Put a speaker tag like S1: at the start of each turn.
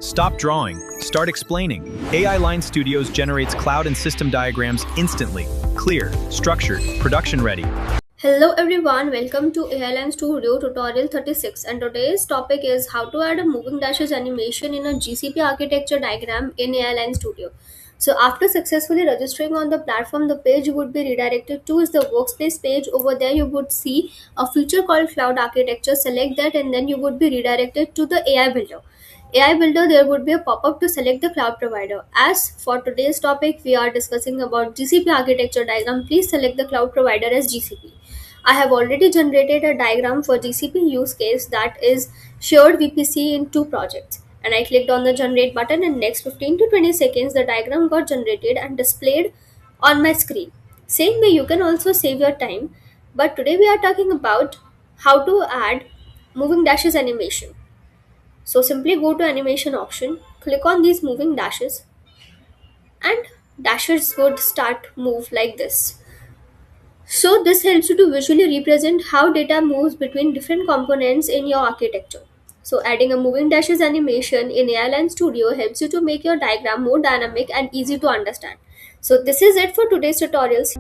S1: Stop drawing, start explaining. AI Line Studios generates cloud and system diagrams instantly. Clear, structured, production ready.
S2: Hello everyone, welcome to AI Studio tutorial 36, and today's topic is how to add a moving dashes animation in a GCP architecture diagram in AI Studio. So after successfully registering on the platform, the page you would be redirected to is the workspace page. Over there you would see a feature called cloud architecture. Select that and then you would be redirected to the AI builder. AI Builder, there would be a pop-up to select the cloud provider. As for today's topic, we are discussing about GCP architecture diagram. Please select the cloud provider as GCP. I have already generated a diagram for GCP use case that is shared VPC in two projects. And I clicked on the generate button, and next 15 to 20 seconds the diagram got generated and displayed on my screen. Same way you can also save your time. But today we are talking about how to add moving dashes animation. So simply go to animation option, click on these moving dashes, and dashes would start move like this. So this helps you to visually represent how data moves between different components in your architecture. So adding a moving dashes animation in AI Studio helps you to make your diagram more dynamic and easy to understand. So this is it for today's tutorials.